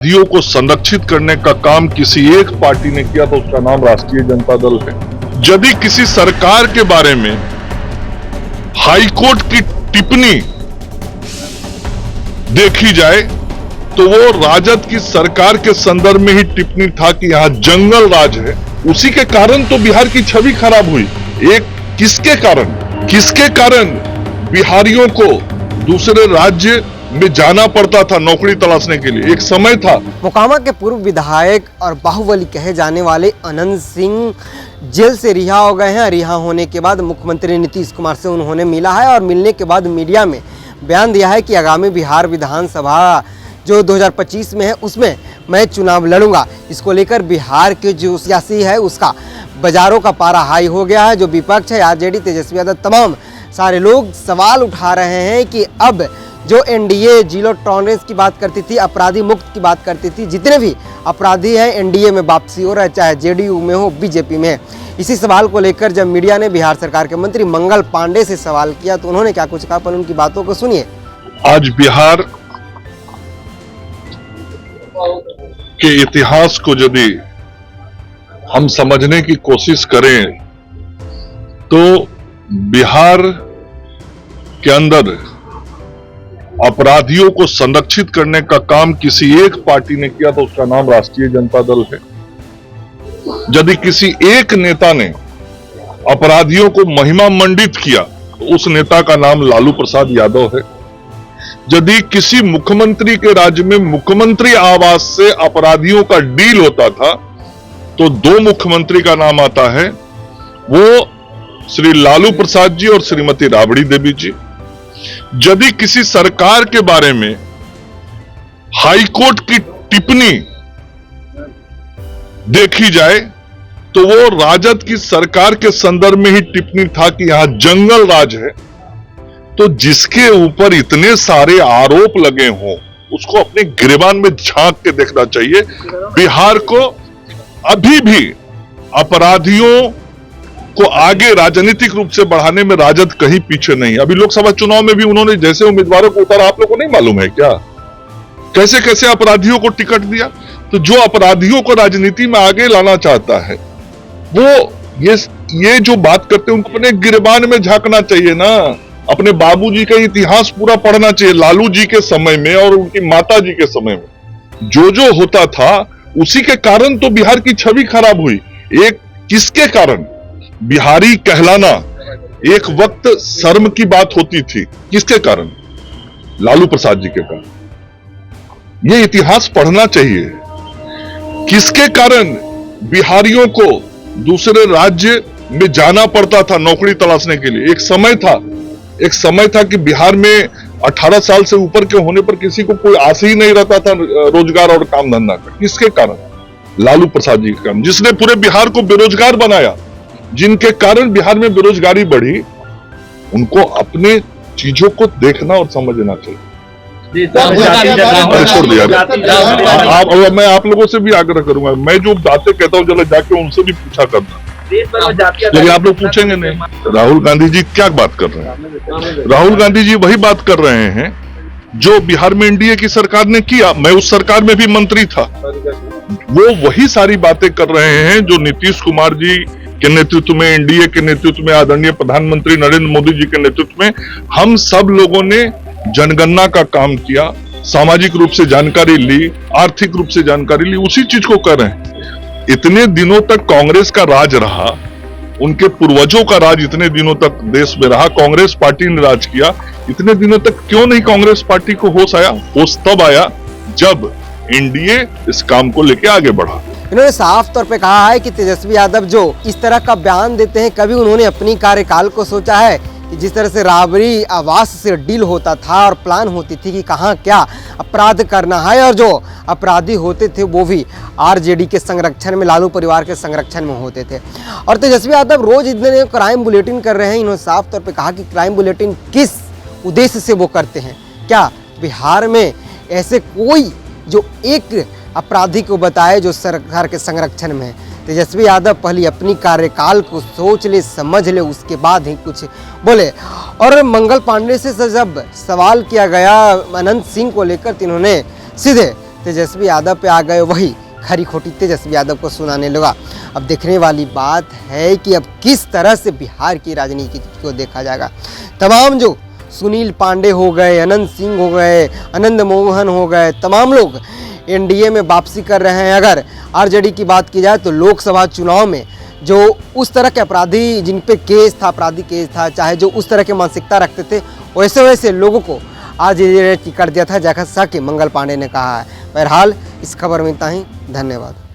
नदियों को संरक्षित करने का काम किसी एक पार्टी ने किया तो उसका नाम राष्ट्रीय जनता दल है। यदि किसी सरकार के बारे में हाईकोर्ट की टिप्पणी देखी जाए तो वो राजद की सरकार के संदर्भ में ही टिप्पणी था कि यहां जंगल राज है। उसी के कारण तो बिहार की छवि खराब हुई। एक किसके कारण बिहारियों को दूसरे राज्य में जाना पड़ता था नौकरी तलाशने के लिए। एक समय था। मोकामा के पूर्व विधायक और बाहुबली कहे जाने वाले अनंत सिंह जेल से रिहा हो गए हैं। रिहा होने के बाद मुख्यमंत्री नीतीश कुमार से उन्होंने मिला है और मिलने के बाद मीडिया में बयान दिया है कि आगामी बिहार विधानसभा जो 2025 में है उसमें मैं चुनाव लड़ूंगा। इसको लेकर बिहार के जो सियासी है उसका बाजारों का पारा हाई हो गया है। जो विपक्ष है, आरजेडी, तेजस्वी यादव, तमाम सारे लोग सवाल उठा रहे हैं कि अब जो एनडीए जीरो टॉलरेंस की बात करती थी, अपराधी मुक्त की बात करती थी, जितने भी अपराधी हैं एनडीए में वापसी हो रहा है, चाहे जेडीयू में हो, बीजेपी में। इसी सवाल को लेकर जब मीडिया ने बिहार सरकार के मंत्री मंगल पांडे से सवाल किया तो उन्होंने क्या कुछ कहा, पर उनकी बातों को सुनिए। आज बिहार के इतिहास को यदि हम समझने की कोशिश करें तो बिहार के अंदर अपराधियों को संरक्षित करने का काम किसी एक पार्टी ने किया तो उसका नाम राष्ट्रीय जनता दल है। यदि किसी एक नेता ने अपराधियों को महिमा मंडित किया तो उस नेता का नाम लालू प्रसाद यादव है। यदि किसी मुख्यमंत्री के राज्य में मुख्यमंत्री आवास से अपराधियों का डील होता था तो दो मुख्यमंत्री का नाम आता है, वो श्री लालू प्रसाद जी और श्रीमती राबड़ी देवी जी। यदि किसी सरकार के बारे में हाईकोर्ट की टिप्पणी देखी जाए तो वो राजद की सरकार के संदर्भ में ही टिप्पणी था कि यहां जंगल राज है। तो जिसके ऊपर इतने सारे आरोप लगे हों उसको अपने गिरेबान में झांक के देखना चाहिए। बिहार को अभी भी अपराधियों को आगे राजनीतिक रूप से बढ़ाने में राजद कहीं पीछे नहीं। अभी लोकसभा चुनाव में भी उन्होंने जैसे उम्मीदवारों को उतारा, आप लोगों को नहीं मालूम है क्या, कैसे कैसे अपराधियों को टिकट दिया। तो जो अपराधियों को राजनीति में आगे लाना चाहता है वो ये जो बात करते हैं उनको अपने गिरबान में झांकना चाहिए ना। अपने बाबूजी का इतिहास पूरा पढ़ना चाहिए। लालू जी के समय में और उनकी माता जी के समय में जो होता था उसी के कारण तो बिहार की छवि खराब हुई। एक किसके कारण? बिहारी कहलाना एक वक्त शर्म की बात होती थी। किसके कारण? लालू प्रसाद जी के कारण। ये इतिहास पढ़ना चाहिए। किसके कारण बिहारियों को दूसरे राज्य में जाना पड़ता था नौकरी तलाशने के लिए। एक समय था कि बिहार में 18 साल से ऊपर के होने पर किसी को कोई आस ही नहीं रहता था रोजगार और काम धंधा का। किसके कारण? लालू प्रसाद जी के कारण, जिसने पूरे बिहार को बेरोजगार बनाया, जिनके कारण बिहार में बेरोजगारी बढ़ी। उनको अपने चीजों को देखना और समझना चाहिए। छोड़ दिया। मैं आप लोगों से भी आग्रह करूंगा, मैं जो बातें कहता हूँ जरा जाके उनसे भी पूछा करना, लेकिन आप लोग पूछेंगे नहीं। राहुल गांधी जी क्या बात कर रहे हैं? राहुल गांधी जी वही बात कर रहे हैं जो बिहार में एनडीए की सरकार ने किया। मैं उस सरकार में भी मंत्री था। वो वही सारी बातें कर रहे हैं जो नीतीश कुमार जी के नेतृत्व में, एनडीए के नेतृत्व में, आदरणीय प्रधानमंत्री नरेंद्र मोदी जी के नेतृत्व में हम सब लोगों ने जनगणना का काम किया, सामाजिक रूप से जानकारी ली, आर्थिक रूप से जानकारी ली। उसी चीज को कर रहे हैं। इतने दिनों तक कांग्रेस का राज रहा, उनके पूर्वजों का राज इतने दिनों तक देश में रहा, कांग्रेस पार्टी ने राज किया। इतने दिनों तक क्यों नहीं कांग्रेस पार्टी को होश आया? होश तब आया जब एनडीए इस काम को लेकर आगे बढ़ा। इन्होंने साफ तौर पे कहा है कि तेजस्वी यादव जो इस तरह का बयान देते हैं, कभी उन्होंने अपनी कार्यकाल को सोचा है कि जिस तरह से राबड़ी आवास से डील होता था और प्लान होती थी कि कहाँ क्या अपराध करना है, और जो अपराधी होते थे वो भी आरजेडी के संरक्षण में, लालू परिवार के संरक्षण में होते थे। और तेजस्वी यादव रोज इतने क्राइम बुलेटिन कर रहे हैं। इन्होंने साफ तौर पे कहा कि क्राइम बुलेटिन किस उद्देश्य से वो करते हैं। क्या बिहार में ऐसे कोई जो एक अपराधी को बताए जो सरकार के संरक्षण में है? तेजस्वी यादव पहले अपनी कार्यकाल को सोच ले, समझ ले, उसके बाद ही कुछ बोले। और मंगल पांडे से जब सवाल किया गया अनंत सिंह को लेकर, इन्होंने सीधे तेजस्वी यादव पे आ गए, वही खरी खोटी तेजस्वी यादव को सुनाने लगा। अब देखने वाली बात है कि अब किस तरह से बिहार की राजनीति को देखा जाएगा। तमाम जो सुनील पांडे हो गए, अनंत सिंह हो गए, आनंद मोहन हो गए, तमाम लोग एनडीए में वापसी कर रहे हैं। अगर आरजेडी की बात की जाए तो लोकसभा चुनाव में जो उस तरह के अपराधी जिन पे केस था, आपराधिक केस था, चाहे जो उस तरह की मानसिकता रखते थे, वैसे वैसे लोगों को आरजेडी ने टिकट दिया था, जैसा कि मंगल पांडे ने कहा है। बहरहाल इस खबर में इतना ही। धन्यवाद।